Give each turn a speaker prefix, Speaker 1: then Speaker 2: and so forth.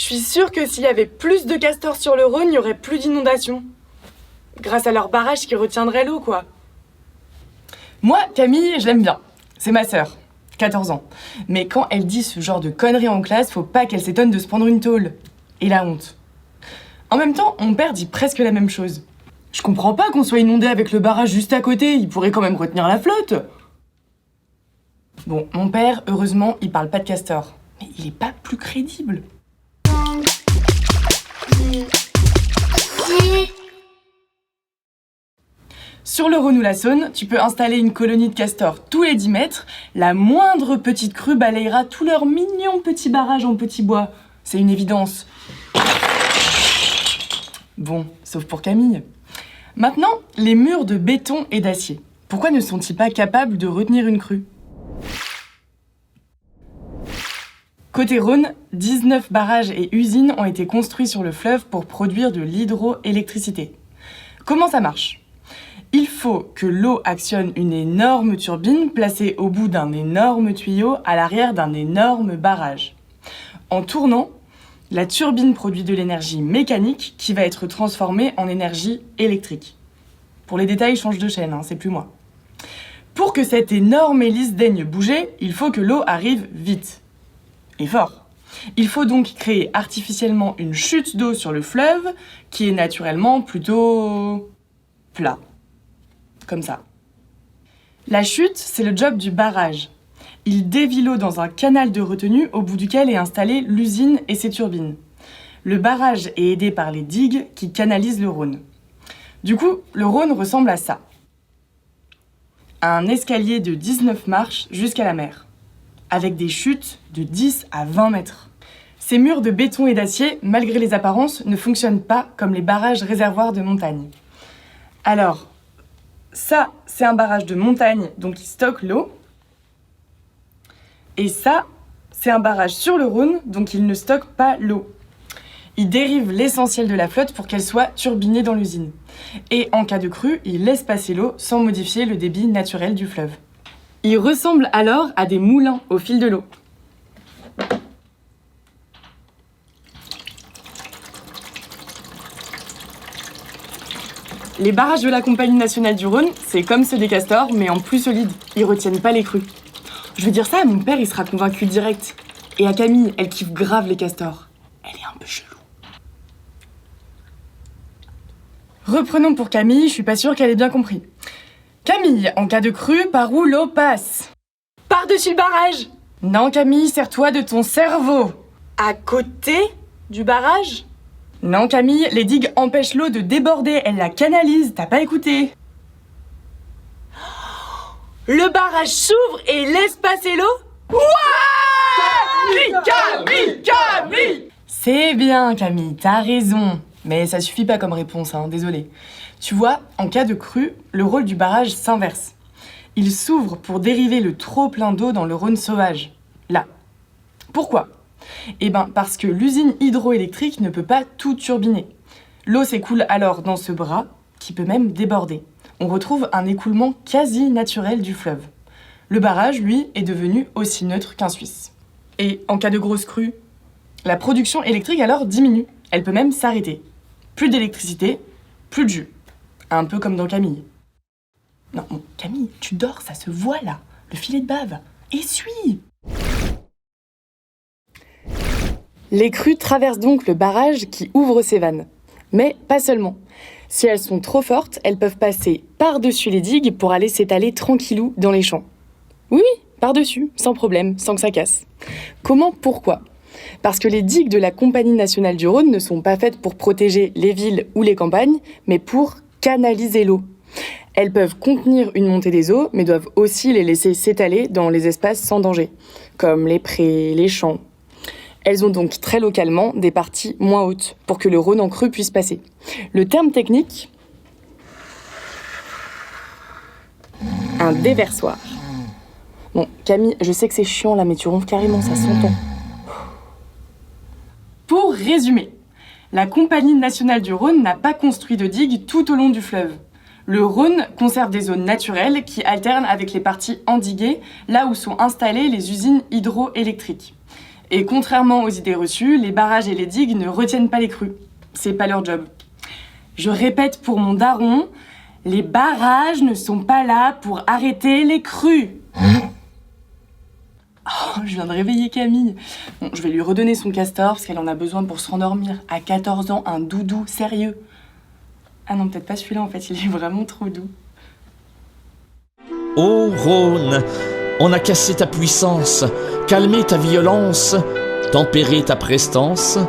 Speaker 1: Je suis sûre que s'il y avait plus de castors sur le Rhône, il n'y aurait plus d'inondations. Grâce à leur barrage qui retiendrait l'eau, quoi.
Speaker 2: Moi, Camille, je l'aime bien. C'est ma sœur, 14 ans. Mais quand elle dit ce genre de conneries en classe, faut pas qu'elle s'étonne de se prendre une tôle. Et la honte. En même temps, mon père dit presque la même chose. Je comprends pas qu'on soit inondé avec le barrage juste à côté, il pourrait quand même retenir la flotte. Bon, mon père, heureusement, il parle pas de castor. Mais il est pas plus crédible. Sur le Rhône ou la Saône, tu peux installer une colonie de castors tous les 10 mètres. La moindre petite crue balayera tous leurs mignons petits barrages en petit bois. C'est une évidence. Bon, sauf pour Camille. Maintenant, les murs de béton et d'acier. Pourquoi ne sont-ils pas capables de retenir une crue ? Côté Rhône, 19 barrages et usines ont été construits sur le fleuve pour produire de l'hydroélectricité. Comment ça marche ? Il faut que l'eau actionne une énorme turbine placée au bout d'un énorme tuyau à l'arrière d'un énorme barrage. En tournant, la turbine produit de l'énergie mécanique qui va être transformée en énergie électrique. Pour les détails, change de chaîne, c'est plus moi. Pour que cette énorme hélice daigne bouger, il faut que l'eau arrive vite. Et fort. Il faut donc créer artificiellement une chute d'eau sur le fleuve qui est naturellement plutôt plat. Comme ça. La chute, c'est le job du barrage. Il dévie l'eau dans un canal de retenue au bout duquel est installée l'usine et ses turbines. Le barrage est aidé par les digues qui canalisent le Rhône. Du coup, le Rhône ressemble à ça. Un escalier de 19 marches jusqu'à la mer, avec des chutes de 10 à 20 mètres. Ces murs de béton et d'acier, malgré les apparences, ne fonctionnent pas comme les barrages réservoirs de montagne. Alors, ça, c'est un barrage de montagne, donc il stocke l'eau. Et ça, c'est un barrage sur le Rhône, donc il ne stocke pas l'eau. Il dérive l'essentiel de la flotte pour qu'elle soit turbinée dans l'usine. Et en cas de crue, il laisse passer l'eau sans modifier le débit naturel du fleuve. Il ressemble alors à des moulins au fil de l'eau. Les barrages de la Compagnie nationale du Rhône, c'est comme ceux des castors, mais en plus solides. Ils retiennent pas les crues. Je veux dire ça à mon père, il sera convaincu direct. Et à Camille, elle kiffe grave les castors. Elle est un peu chelou. Reprenons pour Camille, je suis pas sûre qu'elle ait bien compris. Camille, en cas de crue, par où l'eau passe ?
Speaker 1: Par-dessus le barrage.
Speaker 2: Non Camille, sers-toi de ton cerveau.
Speaker 1: À côté du barrage.
Speaker 2: Non Camille, les digues empêchent l'eau de déborder, elles la canalisent, t'as pas écouté ?
Speaker 1: Le barrage s'ouvre et laisse passer l'eau.
Speaker 2: Camille. C'est bien Camille, t'as raison. Mais ça suffit pas comme réponse, désolé. Tu vois, en cas de crue, le rôle du barrage s'inverse. Il s'ouvre pour dériver le trop plein d'eau dans le Rhône sauvage. Là. Pourquoi ? Parce que l'usine hydroélectrique ne peut pas tout turbiner. L'eau s'écoule alors dans ce bras, qui peut même déborder. On retrouve un écoulement quasi naturel du fleuve. Le barrage, lui, est devenu aussi neutre qu'un Suisse. Et en cas de grosse crue, la production électrique alors diminue. Elle peut même s'arrêter. Plus d'électricité, plus de jus. Un peu comme dans Camille. Non, Camille, tu dors, ça se voit là. Le filet de bave. Essuie. Les crues traversent donc le barrage qui ouvre ses vannes. Mais pas seulement. Si elles sont trop fortes, elles peuvent passer par-dessus les digues pour aller s'étaler tranquillou dans les champs. Oui, par-dessus, sans problème, sans que ça casse. Comment ? Pourquoi ? Parce que les digues de la Compagnie nationale du Rhône ne sont pas faites pour protéger les villes ou les campagnes, mais pour canaliser l'eau. Elles peuvent contenir une montée des eaux, mais doivent aussi les laisser s'étaler dans les espaces sans danger, comme les prés, les champs. Elles ont donc très localement des parties moins hautes, pour que le Rhône en crue puisse passer. Le terme technique, un déversoir. Bon, Camille, je sais que c'est chiant là, mais tu ronfles carrément, ça s'entend. Pour résumer, la Compagnie nationale du Rhône n'a pas construit de digues tout au long du fleuve. Le Rhône conserve des zones naturelles qui alternent avec les parties endiguées, là où sont installées les usines hydroélectriques. Et contrairement aux idées reçues, les barrages et les digues ne retiennent pas les crues. C'est pas leur job. Je répète pour mon daron, les barrages ne sont pas là pour arrêter les crues. Oh, je viens de réveiller Camille. Bon, je vais lui redonner son castor parce qu'elle en a besoin pour se rendormir. À 14 ans, un doudou sérieux. Ah non, peut-être pas celui-là en fait, il est vraiment trop doux.
Speaker 3: Ô Rhône, on a cassé ta puissance, calmé ta violence, tempéré ta prestance,